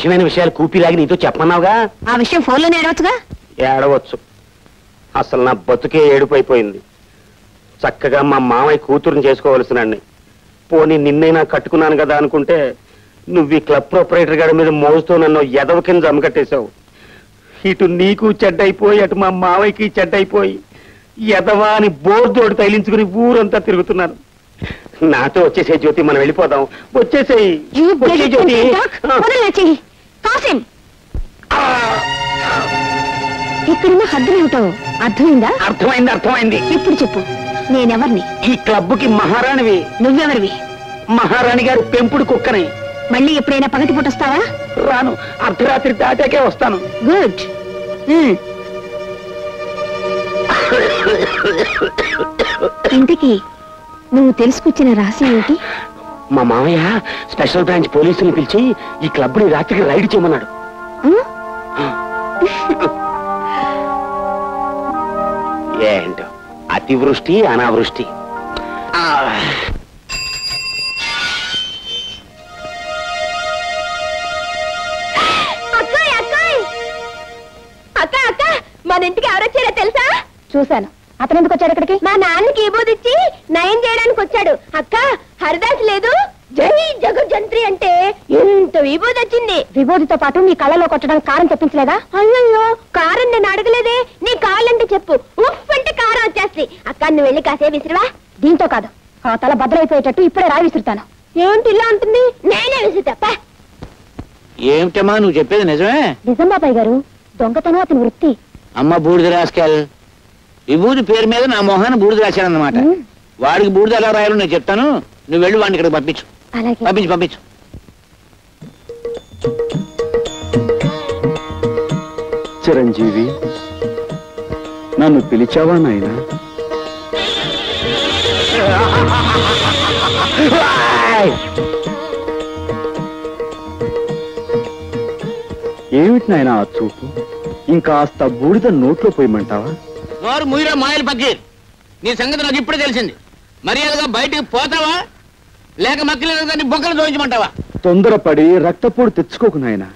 ముఖ్యమైన విషయాలు కూపిలాగి నీతో చెప్పమన్నావుగా. ఆ విషయం ఫోన్లోనే ఏడవచ్చుగా. ఏడవచ్చు. అసలు నా బతుకే ఏడుపైపోయింది. చక్కగా మా మామయ్య కూతురుని చేసుకోవలసినండి. పోనీ నిన్నైనా కట్టుకున్నాను కదా అనుకుంటే నువ్వు ఈ క్లబ్ ప్రొపరేటర్ గారి మీద మోజుతో నన్ను ఎదవ కింద జమకట్టేశావు. ఇటు నీకు చెడ్డైపోయి అటు మా మావయ్యకి చెడ్డైపోయి ఎదవా అని బోర్దోడు తైలించుకుని ఊరంతా తిరుగుతున్నాను. నాతో వచ్చేసే జ్యోతి, మనం వెళ్ళిపోదాం. వచ్చేసేయి జ్యోతి. ఇక్కడున్న హద్దులేమిటో అర్థమైందా? అర్థమైంది, అర్థమైంది. ఇప్పుడు చెప్పు, నేనెవర్ని? ఈ క్లబ్కి మహారాణివి. నువ్వెవరివి? మహారాణి గారి పెంపుడు కుక్కని. మళ్ళీ ఎప్పుడైనా పగటిపూట వస్తావా? రాను, అర్ధరాత్రి దాటాకే వస్తాను. గుడ్. ఇంతకీ నువ్వు తెలుసుకొచ్చిన రహస్యం ఏంటి? మా మామయ్య స్పెషల్ బ్రాంచ్ పోలీసుని పిలిచి ఈ క్లబ్ ని రాత్రికి రైడ్ చేయమన్నాడు. ఏంటో అతివృష్టి అనావృష్టి. అక్క అక్క, మన ఇంటికి ఎవరొచ్చారో తెలుసా? చూశాను. అతను ఎందుకు వచ్చాడు ఇక్కడికి? మా నాన్నకి ఈబోదిచ్చి నయం చేయడానికి వచ్చాడు. అక్క, హరిదాస్ లేదు, జై జగజ్జంత్రి అంటే ఎంత విభూది వచ్చింది. విభూతితో పాటు నీ కళ్ళలో కొట్టడానికి కారం తెప్పించలేదా? అయ్యో, కారం నేను అడగలేదే. నీ కావాలంటే చెప్పు, ఉఫ్ అంటే కారం వచ్చేస్తుంది. అక్క, నువ్వు వెళ్ళి కాసే విసిరివా. దీంతో కాదు, ఆ తల భద్రైపోయేటట్టు ఇప్పుడే రాయి విసురుతాను. ఏంటి ఇలా ఉంటుంది? నేనే విసురుతా. ఏమిటమ్మా నువ్వు చెప్పేది నిజమే? నిజం బాబాయ్ గారు, దొంగతనం అతని వృత్తి. అమ్మ బూడిద రాసుకెళ్ళ విభూతి పేరు మీద నా మొహాన్ని బూడిద రాశానన్నమాట. వాడికి బూడిద ఎలా రాయాలో నేను చెప్తాను. నువ్వు వెళ్ళి వాడిని ఇక్కడికి పంపించు. పంపించు పంపించు. చిరంజీవి, నన్ను పిలిచావా నాయనా? ఏమిటి నాయనా ఆ చూపు? ఇంకాస్త బూడిద నోట్లో పోయమంటావా? నోరు ముయిరా మాయలు పక్కీర్. నీ సంగతి నాకు ఇప్పుడే తెలిసింది. మర్యాదగా బయటికి పోతావా లేక మక్కలేదని బొక్కలు దోయించమంటావా? తొందరపడి రక్తపోటు తెచ్చుకోకు నాయనా.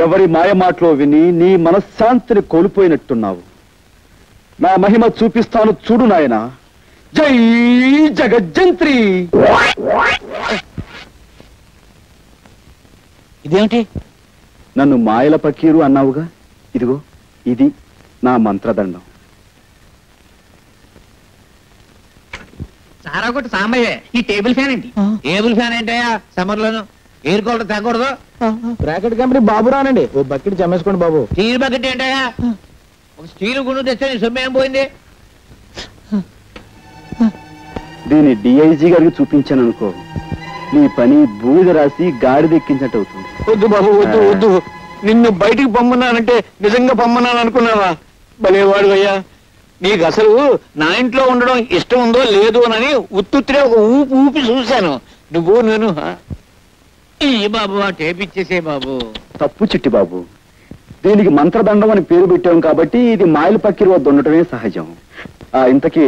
ఎవరి మాయ మాటలో విని నీ మనశ్శాంతిని కోల్పోయినట్టున్నావు. నా మహిమ చూపిస్తాను చూడు నాయనా. జై జగజ్జంత్రి. ఇదేమిటి? నన్ను మాయల పకీరు అన్నావుగా, ఇదిగో ఇది నా మంత్రదండం. సారా కొట్టు సాంబయ్య, ఈ టేబుల్ ఫ్యాన్ ఏంటి? టేబుల్ ఫ్యాన్ ఏంటయ్యా? సమ్మర్ లోను ఎయిర్ కూలర్ తగ్గకూడదు. బ్రాకెట్ కంపెనీ బాబు రానండి, ఓ బకెట్ జమేసుకోండి బాబు. స్టీల్ బకెట్ ఏంటయ్యా? ఒక స్టీల్ గుండు తెస్తే నీ సొమ్ము ఏం పోయింది? దీన్ని డిఐజీ గారికి చూపించాను అనుకో, నీ పని బూడిద రాసి గాడిదెక్కించినట్టు అవుతుంది. వద్దు బాబు, వద్దు వద్దు. నిన్ను బయటికి పొమ్మన్నానంటే నిజంగా పొమ్మన్నాను అనుకున్నావా? భలేవాడు అయ్యా. నీకు అసలు నా ఇంట్లో ఉండడం ఇష్టం ఉందో లేదు అని ఉత్తుత్తిరే ఒక ఊపి ఊపి చూశాను. నువ్వు నేను ఈ బాబు ఆ టేప్ ఇచ్చేసే బాబు. తప్పు చిట్టి బాబు, దీనికి మంత్రదండం అని పేరు పెట్టాం కాబట్టి ఇది మాయల పక్కిరి వద్ద ఉండటమే సహజం. ఇంతకీ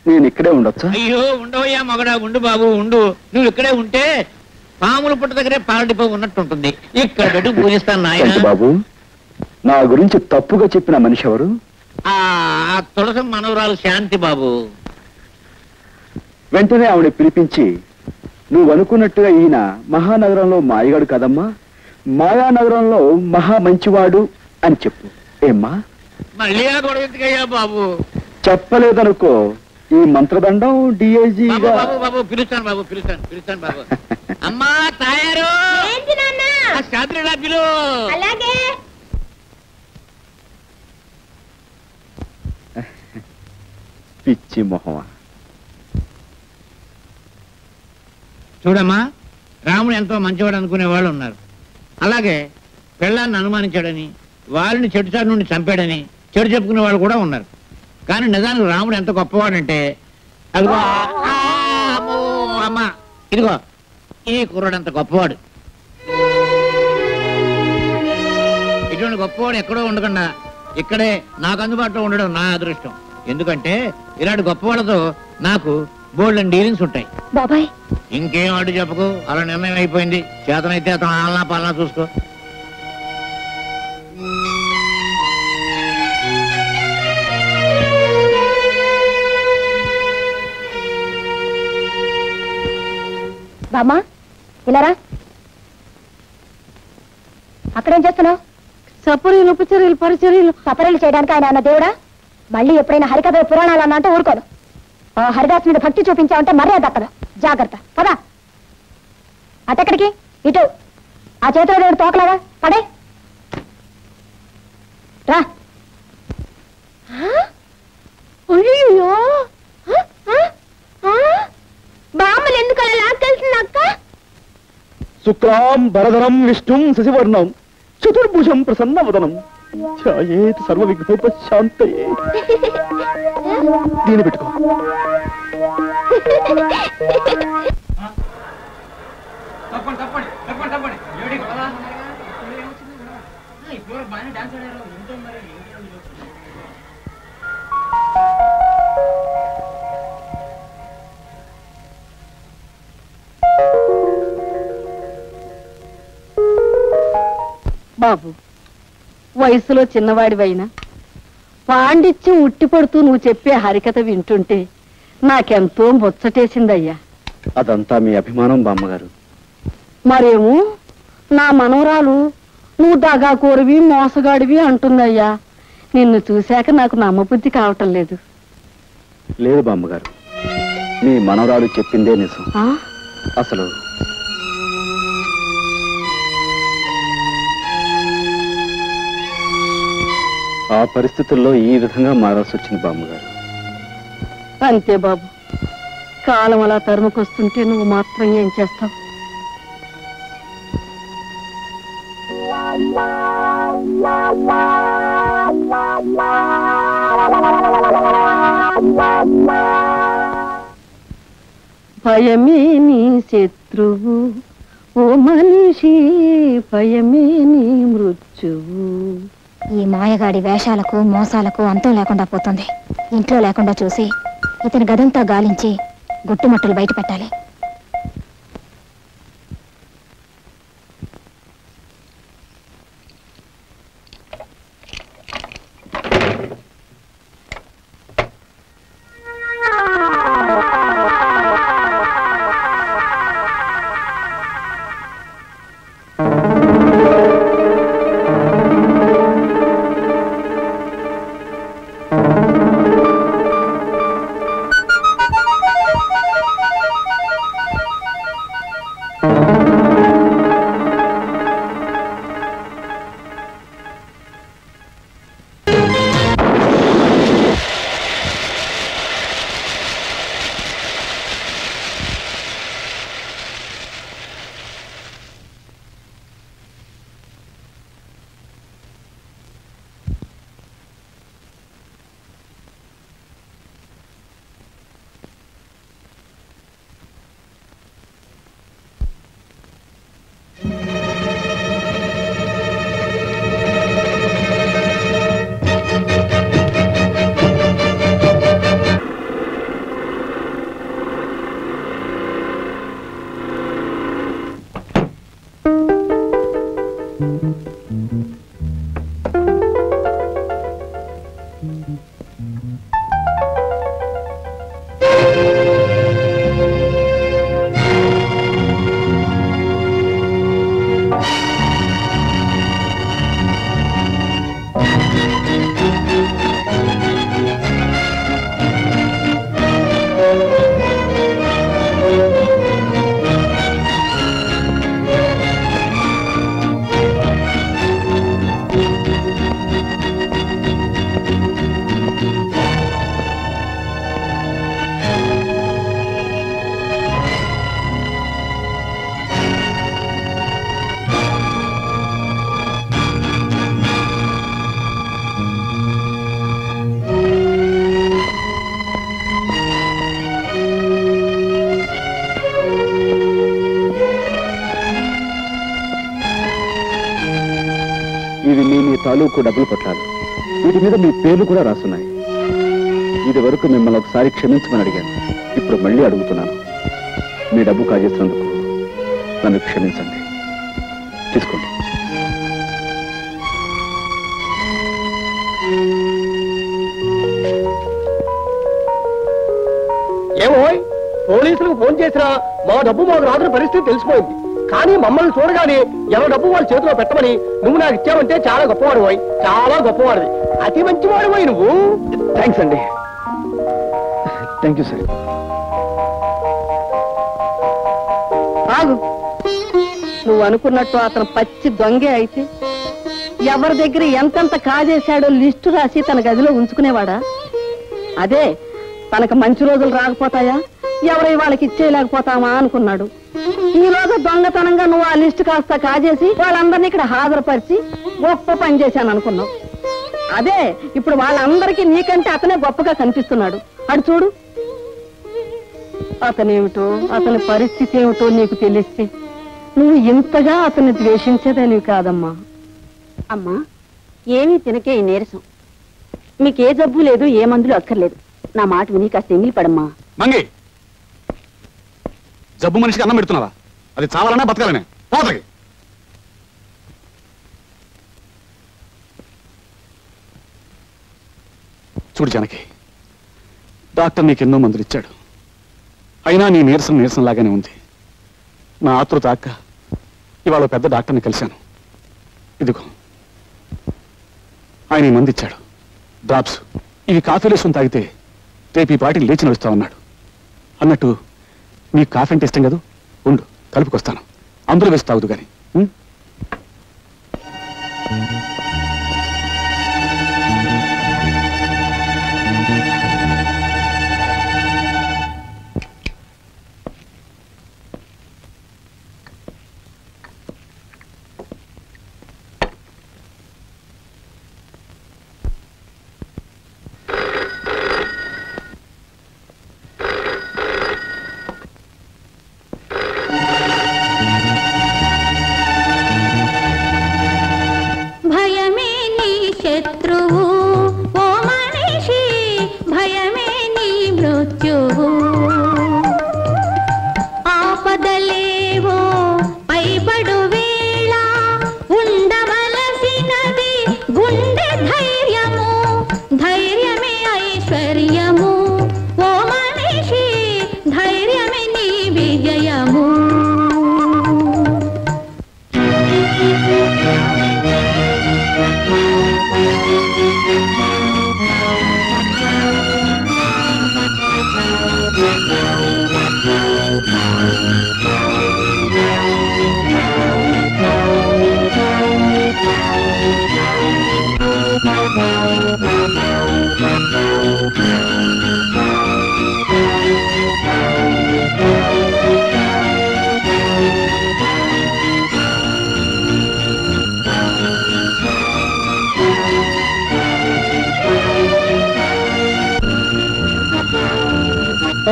నేను ఇక్కడే ఉండొచ్చా? అయ్యో ఉండవయ్యా మగడా, ఉండు బాబు ఉండు. నువ్వు ఇక్కడే ఉంటే పాముల పుట్ట దగ్గరే పాలడిపో ఉన్నట్టు ఉంటుంది. ఇక్కడ పెట్టి పూజిస్తాను నాయన. బాబు, నా గురించి తప్పుగా చెప్పిన మనిషి ఎవరు? ఆ తులసి మనవరాలు శాంతి బాబు. వెంటనే ఆవిడ పిలిపించి, నువ్వు అనుకున్నట్టుగా ఈయన మహానగరంలో మాయగాడు కదమ్మా, మాయానగరంలో మహా మంచివాడు అని చెప్పు. ఏమ్మా? మళ్ళీ ఆ గొడవ ఎందుకయ్యా బాబు? చెప్పలేదనుకో, ఈ మంత్రదండం డిఐజీ బాబు పిలుస్తాను బాబు, పిలుస్తాను బాబు. అమ్మా తయారు శాంతిలా పిలు. పిచ్చి మొహమా. చూడమ్మా, రాముడు ఎంతో మంచివాడు అనుకునే వాళ్ళు ఉన్నారు. అలాగే పెళ్ళాన్ని అనుమానించాడని, వాళ్ళని చెడుచాడు నుండి చంపాడని చెడు చెప్పుకునే వాళ్ళు కూడా ఉన్నారు. కానీ నిజానికి రాముడు ఎంత గొప్పవాడంటే, అదిగో అమ్మా ఇదిగో ఈ కుర్రాడు అంత గొప్పవాడు. ఇటువంటి గొప్పవాడు ఎక్కడో ఉండకుండా ఇక్కడే నాకు అందుబాటులో ఉండడం నా అదృష్టం. ఎందుకంటే ఇలాంటి గొప్పవాళ్ళతో నాకు బోల్డ్ డీలింగ్స్ ఉంటాయి. బాబాయ్ ఇంకేం అడ్డు చెప్పకు, అలా నిర్ణయం అయిపోయింది. చేతనైతే అతను ఆలనా పాలనా చూసుకో. బామ్మా ఇలారా. అక్కడేం చేస్తున్నావు? సపరీలు ఉపచర్యలు పరిచర్యలు సపరీలు చేయడానికి ఆయన అన్న దేవుడా? మళ్ళీ ఎప్పుడైనా హరికథ పురాణాలు అన్న అంటే ఊరుకోను. ఆ హరిదాస్ మీద భక్తి చూపించావంటే మర్యాద దక్కదు. జాగ్రత్త పదా. అటెక్కడికి? ఇటు. ఆ చేతిలో దేవుడు తోకలాగా పడే రా. అయ్యో బామ్మలు ఎందుకు అలా లాక్కెళ్తుంది అక్క? శుక్లాం వరదరం విష్ణుం శశివర్ణం చతుర్భుజం ప్రసన్నవదనం ఛాయేత్ సర్వ విఘ్నోపశాంతయే. దీని పెట్టుకో. బాబు, వయసులో చిన్నవాడివైనా పాండిత్యం ఉట్టిపడుతూ నువ్వు చెప్పే హరికథ వింటుంటే నాకెంతో ముచ్చటేసిందయ్యా. అదంతా మీ అభిమానం బామ్మగారు. మరేమో నా మనవరాలు నువ్వు దగాకోరివి మోసగాడివి అంటుందయ్యా. నిన్ను చూశాక నాకు నమ్మబుద్ధి కావటం లేదు. లేదు బామ్మగారు, మీ మనవరాలు చెప్పిందే నిజం. అసలు ఆ పరిస్థితుల్లో ఈ విధంగా మారాల్సి వచ్చింది బామ్మగారు. అంతే బాబు, కాలం అలా తరుముకొస్తుంటే నువ్వు మాత్రం ఏం చేస్తావు? భయమే నీ శత్రువు ఓ మనిషి, భయమే నీ మృత్యువు. ఈ మాయగాడి వేషాలకు మోసాలకు అంతం లేకుండా పోతుంది. ఇంట్లో లేకుండా చూసి ఇతని గదంతా గాలించి గుట్టుమట్టులు బయట పెట్టాలి. ఇవి మీ తాలూకు డబ్బులు పట్టాలి. వీటి మీద మీ పేర్లు కూడా రాస్తున్నాయి. ఇది వరకు మిమ్మల్ని ఒకసారి క్షమించమని అడిగాను. ఇప్పుడు మళ్ళీ అడుగుతున్నాను. మీ డబ్బు కాజేసినందుకు నన్ను క్షమించండి. తీసుకోండి. ఏమో పోలీసులకు ఫోన్ చేసినా మా డబ్బు మాకు రాత్రి పరిస్థితి తెలిసిపోయింది. కానీ మమ్మల్ని చూడగానే ఎవరి డబ్బు వాళ్ళ చేతిలో పెట్టమని నువ్వు నాకు ఇచ్చావంటే చాలా గొప్పవాడు పోయి, చాలా గొప్పవాడివి, అతి మంచివాడు పోయి నువ్వు. థ్యాంక్స్ అండి. Thank you sir. ఆగు. నువ్వు అనుకున్నట్టు అతను పచ్చి దొంగే అయితే ఎవరి దగ్గర ఎంతెంత కాజేశాడో లిస్టు రాసి తన గదిలో ఉంచుకునేవాడా? అదే తనకు మంచి రోజులు రాకపోతాయా, ఎవరై వాళ్ళకి ఇచ్చేయలేకపోతామా అనుకున్నాడు. ఈ రోజు దొంగతనంగా నువ్వు ఆ లిస్టు కాస్త కాజేసి వాళ్ళందరినీ ఇక్కడ హాజరుపరిచి గొప్ప పని చేశాను అనుకున్నావు. అదే ఇప్పుడు వాళ్ళందరికీ నీకంటే అతనే గొప్పగా కనిపిస్తున్నాడు. అటు చూడు. అతనేమిటో అతని పరిస్థితి ఏమిటో నీకు తెలిస్తే నువ్వు ఇంతగా అతన్ని ద్వేషించేదానివి కాదమ్మా. అమ్మా, ఏమీ తినకే ఈ నీరసం. మీకే జబ్బు లేదు, ఏ మందులు అక్కర్లేదు. నా మాట విని కాస్త ఎంగిలి పడమ్మా. మంగి, జబ్బు మనిషికి అన్నం పెడుతున్నావా? అది చావాలనే బతకాలనే పోతకి. చూడు జానకి, డాక్టర్ నీకెన్నో మందులు ఇచ్చాడు. అయినా నీ నీరసం లాగానే ఉంది. నా ఆతృత అక్క ఇవాళ పెద్ద డాక్టర్ని కలిశాను. ఇదిగో ఆయన ఈ మంది ఇచ్చాడు, డ్రాప్స్. ఇవి కాఫీలో వేసుకుని తాగితే రేపు ఈ పార్టీ లేచి నడుస్తామన్నాడు. అన్నట్టు నీకు కాఫీ అంటే ఇష్టం కదా, ఉండు కలుపుకొస్తాను. అందులో వేసి తాగుదు కానీ.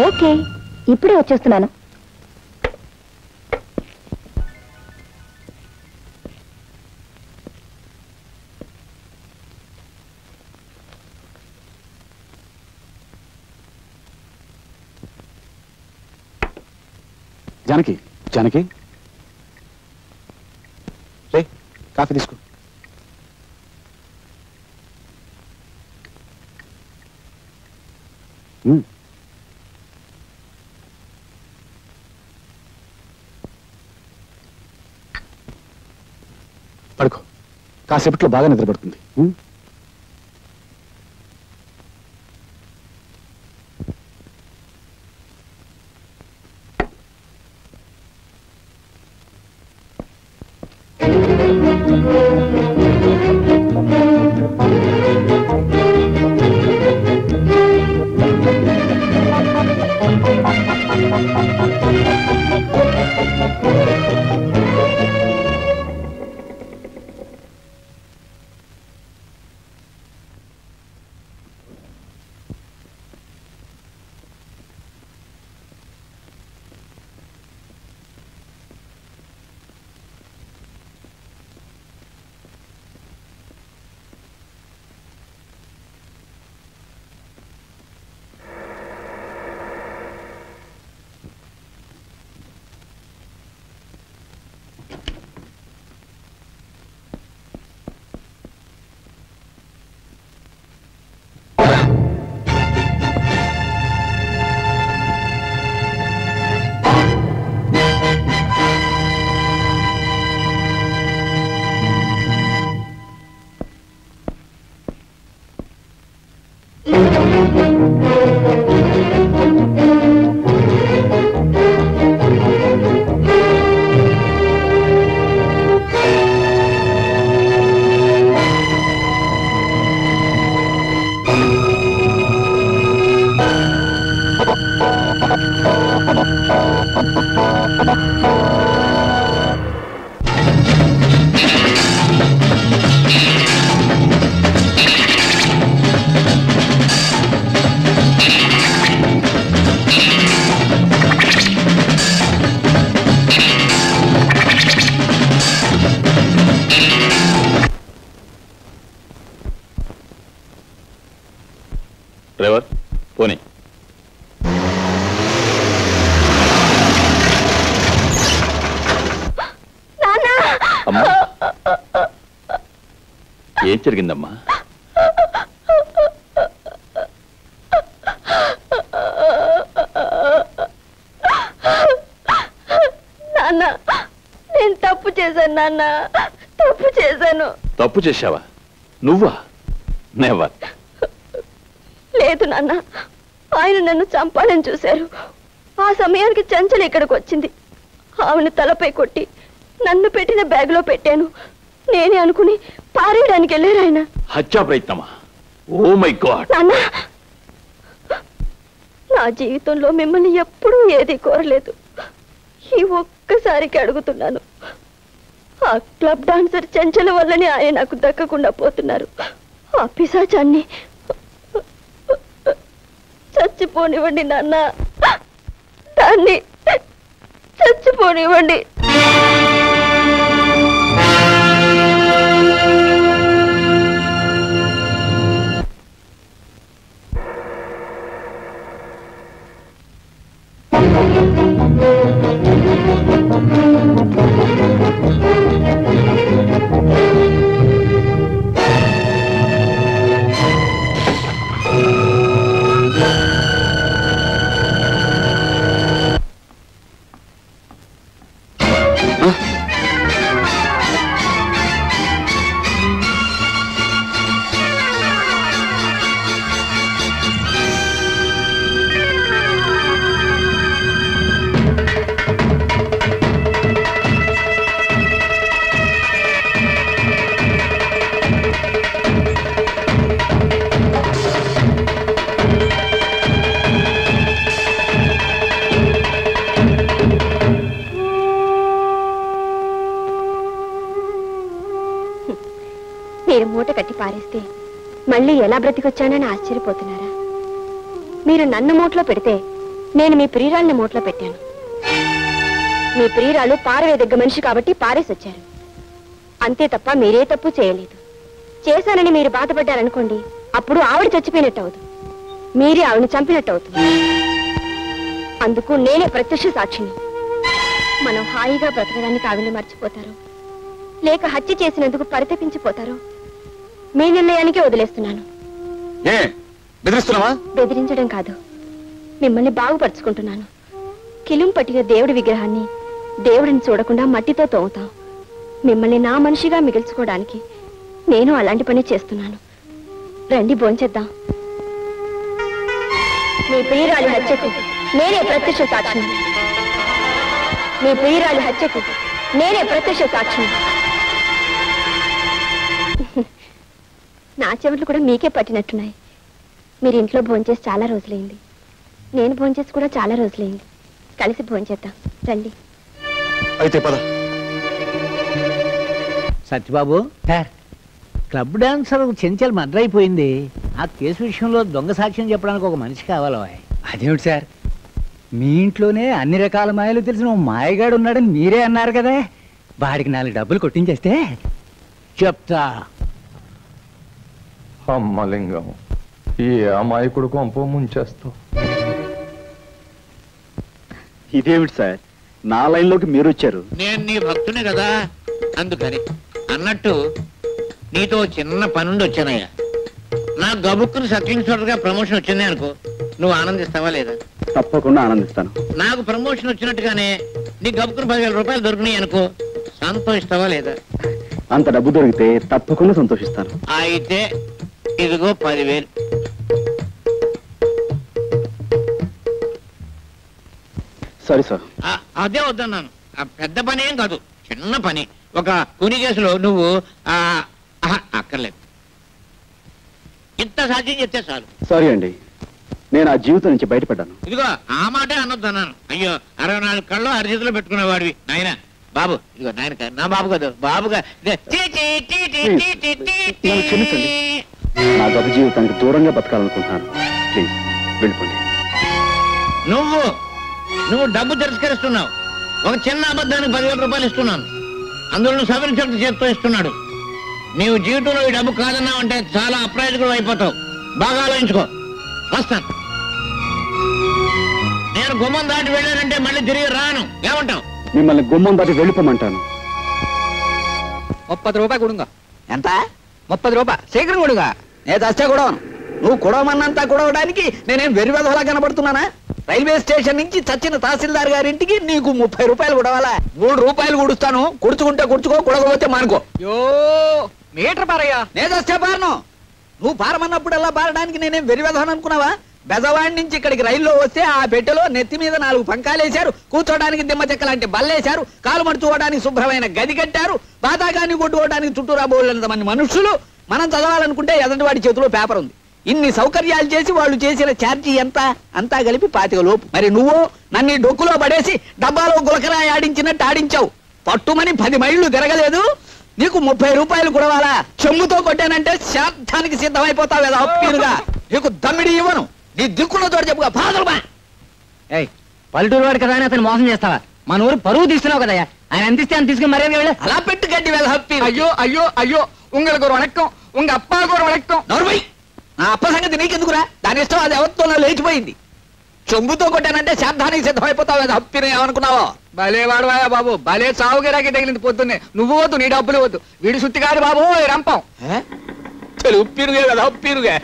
ఓకే, ఇప్పుడే వచ్చేస్తున్నాను. జానకి, జానకి రే కాఫీ తీసుకో. పడుకో, కాసేపట్లో బాగా నిద్రపడుతుంది. అమ్మా ఏం జరిగిందమ్మా? నాన్న నేను తప్పు చేశాను నాన్న, తప్పు చేశాను. తప్పు చేశావా? నువ్వా? నెవర్. లేదు నాన్న, ఆయన నన్ను చంపాలని చూశారు. ఆ సమయానికి చంచల ఇక్కడికి వచ్చింది. ఆమెను తలపై కొట్టి నన్ను పెట్టిన బ్యాగ్ లో పెట్టాను. నేనే అనుకుని పారేయడానికి వెళ్ళారు ఆయన. హత్యా ప్రయత్నమా? Oh my God. నాన్న, నా జీవితంలో మిమ్మల్ని ఎప్పుడూ ఏది కోరలేదు. ఈ ఒక్కసారికి అడుగుతున్నాను. ఆ క్లబ్ డాన్సర్ చంచల వల్లనే ఆయన నాకు దక్కకుండా పోతున్నారు. ఆ పిశాచాన్ని చచ్చిపోనివ్వండి నాన్న, దాన్ని చచ్చిపోనివ్వండి. మీరు మూట కట్టి పారేస్తే మళ్ళీ ఎలా బ్రతికొచ్చానని ఆశ్చర్యపోతున్నారా? మీరు నన్ను మూటలో పెడితే నేను మీ ప్రియురాల్ని మూటలో పెట్టాను. మీ ప్రియురాలు పారవేదగ్గ మనిషి కాబట్టి పారేసి వచ్చారు. అంతే తప్ప మీరే తప్పు చేయలేదు. చేశానని మీరు బాధపడ్డారనుకోండి, అప్పుడు ఆవిడ చచ్చిపోయినట్టు అవుతుంది, మీరే ఆవిడని చంపినట్టు అవుతుంది. అందుకు నేనే ప్రత్యక్ష సాక్షిని. మనం హాయిగా బ్రతకడానికి ఆవిడని మర్చిపోతారు, లేక హత్య చేసినందుకు పరితపించిపోతారు, మీ నిర్ణయానికి వదిలేస్తున్నాను. బెదిరించడం కాదు, మిమ్మల్ని బాగుపరుచుకుంటున్నాను. కిలుం పట్టిన దేవుడి విగ్రహాన్ని దేవుడిని చూడకుండా మట్టితో తోముతాం. మిమ్మల్ని నా మనిషిగా మిగిల్చుకోవడానికి నేను అలాంటి పని చేస్తున్నాను. రండి భోంచేద్దాం. మీ ప్రియురాలి హత్యకు నేనే ప్రత్యక్ష సాక్షిని. మీ ప్రియురాలి హత్యకు నేనే ప్రత్యక్ష సాక్షిని. నా చెవులు కూడా మీకే పట్టినట్టున్నాయి. మీరు ఇంట్లో భోంచేసి చాలా రోజులైంది, నేను భోంచేసి కూడా చాలా రోజులైంది. కలిసి భోంచేద్దాం రండి. అయితే పద. Satyababu sir, club dancer Chenchal murder అయిపోయింది. ఆ కేసు విషయంలో దొంగ సాక్ష్యం చెప్పడానికి ఒక మనిషి కావాలి. అదేమిటి సార్, మీ ఇంట్లోనే అన్ని రకాల మాయలు తెలిసిన ఓ మాయగాడు ఉన్నాడని మీరే అన్నారు కదా. వాడికి 4 డబ్బులు కొట్టించేస్తే చెప్తా. అమ్మలింగం, ఈ అమాయకుడు కొంప ముంచేస్తావు. ఇదేమిటి సార్, నా లైన్లోకి మీరు వచ్చారు? నేను నీ భక్తునే కదా, అందుకని. అన్నట్టు నీతో చిన్న పనుండి వచ్చానయ్యా. నా గబుక్కుని సబ్ ఇన్స్పెక్టర్గా ప్రమోషన్ వచ్చింది అనుకో, నువ్వు ఆనందిస్తావా లేదా? తప్పకుండా ఆనందిస్తాను. నాకు ప్రమోషన్ వచ్చినట్టుగానే నీ గబుక్కుని 10,000 రూపాయలు దొరికినాయి అనుకో, సంతోషిస్తావా లేదా? అంత డబ్బు దొరికితే తప్పకుండా సంతోషిస్తాను. అయితే ఇదిగో 10,000. సరే సార్. అదే వద్దన్నాను. ఆ పెద్ద పని ఏం కాదు, చిన్న పని. ఒక కూని కేసులో నువ్వు అక్కర్లేదు, ఇంత సాధ్యం చెప్తే చాలు. సారీ అండి, నేను ఆ జీవితం నుంచి బయటపడ్డాను. ఇదిగో ఆ మాటే అనొద్దన్నాను. అయ్యో, 64 కళ్ళు అరిచేతిలో పెట్టుకునేవాడివి నాయన. బాబు ఇదిగో నాయన, నా బాబు కదా, బాబుగా. క్షమించండి, నా గత జీవితానికి దూరంగా బతకాలనుకుంటున్నాను. ప్లీజ్ వెళ్ళిపోండి. నువ్వు డబ్బు తిరస్కరిస్తున్నావు. ఒక చిన్న అబద్ధానికి 10,000 రూపాయలు ఇస్తున్నాను, అందులో సబ్ ఇన్స్పెక్టర్ చేతితో ఇస్తున్నాడు. నీవు జీవితంలో ఈ డబ్బు కాదన్నావు అంటే చాలా అప్రయోజకుడు అయిపోతావు. బాగా ఆలోచించుకో. వస్తాను. నేను గుమ్మం దాటి వెళ్ళానంటే మళ్ళీ తిరిగి రాను. ఏమంటావు? మిమ్మల్ని గుమ్మం దాటి వెళ్ళిపోమంటాను. 30 రూపాయలు కొడుగా. ఎంత? 30 రూపాయలు శీఘ్రం కొడుగా. నేను చస్తే కొడవను. నువ్వు కొడవమన్నంతా కొడవడానికి నేనేం వెర్రివెధలా కనబడుతున్నానా? రైల్వే స్టేషన్ నుంచి చచ్చిన తహసీల్దార్ గారింటికి నీకు 30 రూపాయలు కొడవాలా? 3 రూపాయలు కొడుస్తాను. కుడుచుకుంటే కుడుచుకో, కొడకపోతే మానుకో. యో మీటర్ పారయ్యా. నేను చస్తే పారను. నువ్వు పారమన్నప్పుడల్లా పారడానికి నేనేం వెర్రివెధని అనుకున్నావా? బెజవాడి నుంచి ఇక్కడికి రైల్లో వస్తే ఆ పెట్టెలో నెత్తి మీద 4 పంకాలేశారు, కూర్చోడానికి దిమ్మ చెక్క లాంటి బల్లేశారు, కాలు మడుచుకోవడానికి శుభ్రమైన గది కట్టారు, బాతాకాన్ని కొట్టుకోవడానికి చుట్టూరా బోళ్ళంత మంది మనుషులు. మనం చదవాలనుకుంటే ఎదంటివాడి చేతిలో పేపర్ ఉంది. ఇన్ని సౌకర్యాలు చేసి వాళ్ళు చేసిన ఛార్జీ ఎంత? అంతా కలిపి 25 లోపు. మరి నువ్వు నన్ను డొక్కులో పడేసి డబ్బాలో గులకరాయి ఆడించినట్టు ఆడించావు. పట్టుమని 10 మైళ్ళు తిరగలేదు, నీకు 30 రూపాయలు కొడవాలా? చెమ్ముతో కొట్టానంటే శాంతానికి సిద్ధమైపోతావు కదా అప్పీరుగా. నీకు దమ్మిడి ఇవ్వను. నీ దిక్కులో తోడు చెప్పుగా పాదలుమా. పల్లెటూరు వాడు కదా అని అతను మోసం చేస్తావా? మన ఊరు పరువు తీస్తున్నావు కదా. ఆయన ఎంత ఇస్తే అని తీసుకుని మర్యాద వెళ్ళ. అలా పెట్టి గడ్డి వెళ్ళ హప్పి. అయ్యో అయ్యో అయ్యో உங்களுக்கு ஒரு வணக்கம், உங்க அப்பாவுக்கு ஒரு வணக்கம். నోర్మై, నా అప్ప సంగతి నీకెందుకురా? దాని ఇష్టం అది ఎవరితో లేచిపోయింది. చెంబుతో కొట్టానంటే శాంతానికి సిద్ధమైపోతావు కదా హప్పిని. ఏమనుకున్నావో? భలే వాడువాయా బాబు, భలే చావుగిరాకి తగిలింది పొద్దున్నే. నువ్వు వద్దు, నీ డబ్బులు వద్దు. వీడి సుత్తి కాదు బాబు రంపం. ఉప్పిరుగే కదా ఉప్పిరుగే.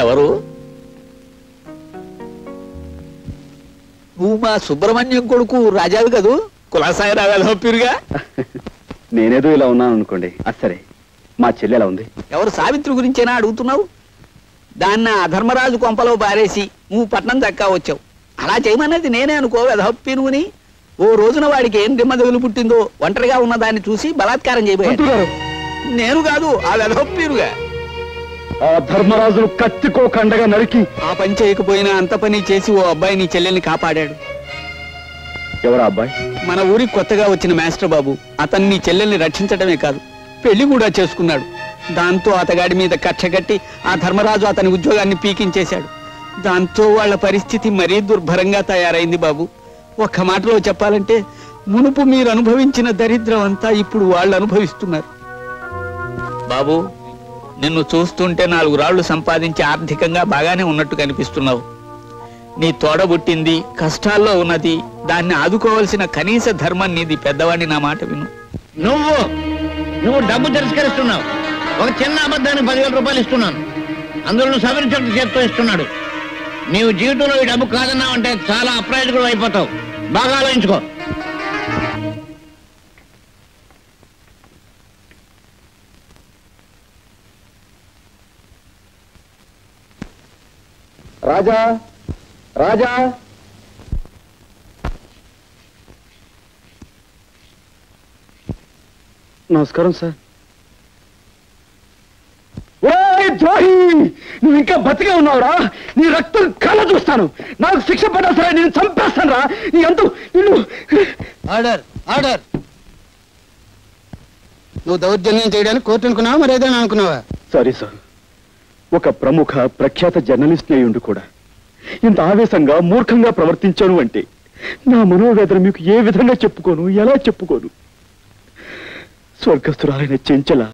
ఎవరు? నువ్వు మా సుబ్రహ్మణ్యం కొడుకు రాజావి కదూ? కులాసాయి రావాలి హప్పిరుగా. నేనేదో ఇలా ఉన్నాను అనుకోండి. సరే, మా చెల్లి ఎలా ఉంది? ఎవరు? సావిత్రి గురించేనా అడుగుతున్నావు? దాన్ని ఆ ధర్మరాజు కొంపలో పారేసి నువ్వు పట్నం దక్కా వచ్చావు. అలా చేయమన్నది నేనే అనుకో వెధప్పి నువ్వుని. ఓ రోజున వాడికి ఏం దిమ్మదగులు పుట్టిందో ఒంటరిగా ఉన్న దాన్ని చూసి బలాత్కారం చేయబోయాడు. నేను కాదు, ఆ వెధప్పీరుగా. ఆ ధర్మరాజును కత్తికో కండగా నరికి ఆ పని చేయకపోయినా అంత పని చేసి ఓ అబ్బాయి నీ చెల్లెల్ని కాపాడాడు. ఎవరా అబ్బాయి? మన ఊరికి కొత్తగా వచ్చిన మాస్టర్ బాబు. అతన్ని నీ చెల్లెల్ని రక్షించడమే కాదు, పెళ్లి కూడా చేసుకున్నాడు. దాంతో అతగాడి మీద కక్ష కట్టి ఆ ధర్మరాజు అతని ఉద్యోగాన్ని పీకించేశాడు. దాంతో వాళ్ళ పరిస్థితి మరీ దుర్భరంగా తయారైంది బాబు. ఒక్క మాటలో చెప్పాలంటే మునుపు మీరు అనుభవించిన దరిద్రం అంతా ఇప్పుడు వాళ్ళు అనుభవిస్తున్నారు. బాబు, నిన్ను చూస్తుంటే 4 రాళ్లు సంపాదించి ఆర్థికంగా బాగానే ఉన్నట్టు కనిపిస్తున్నావు. నీ తోడబుట్టింది కష్టాల్లో ఉన్నది, దాన్ని ఆదుకోవాల్సిన కనీస ధర్మం నీది. పెద్దవాడిని నా మాట విను. నువ్వు డబ్బు తిరస్కరిస్తున్నావు. ఒక చిన్న అబద్ధానికి 10,000 రూపాయలు ఇస్తున్నాను. అందులో సవరించడం చేత్తో ఇస్తున్నాడు. నీవు జీవితంలో ఈ డబ్బు కాదన్నావంటే చాలా అప్రయోజకుడు అయిపోతావు. బాగా ఆలోచించుకో. రాజా, రాజా, నమస్కారం సార్. ద్రోహి, నువ్వు ఇంకా బతికే ఉన్నావురా? నీ రక్తం కళ్ళ చూస్తాను. నాకు శిక్ష పడ్డా సరే నేను చంపేస్తాను రా. నీ అంతు నిన్ను. Order order. నువ్వు దౌర్జన్యం చేయడానికి కోర్టు అనుకున్నావా, మరి ఏదైనా అనుకున్నావా? సారీ సార్, ఒక ప్రముఖ ప్రఖ్యాత జర్నలిస్ట్ అయ్యుండి కూడా ఇంత ఆవేశంగా మూర్ఖంగా ప్రవర్తించాను అంటే నా మనోవేదన మీకు ఏ విధంగా చెప్పుకోను, ఎలా చెప్పుకోను? స్వర్గస్థురాలైన చెంచల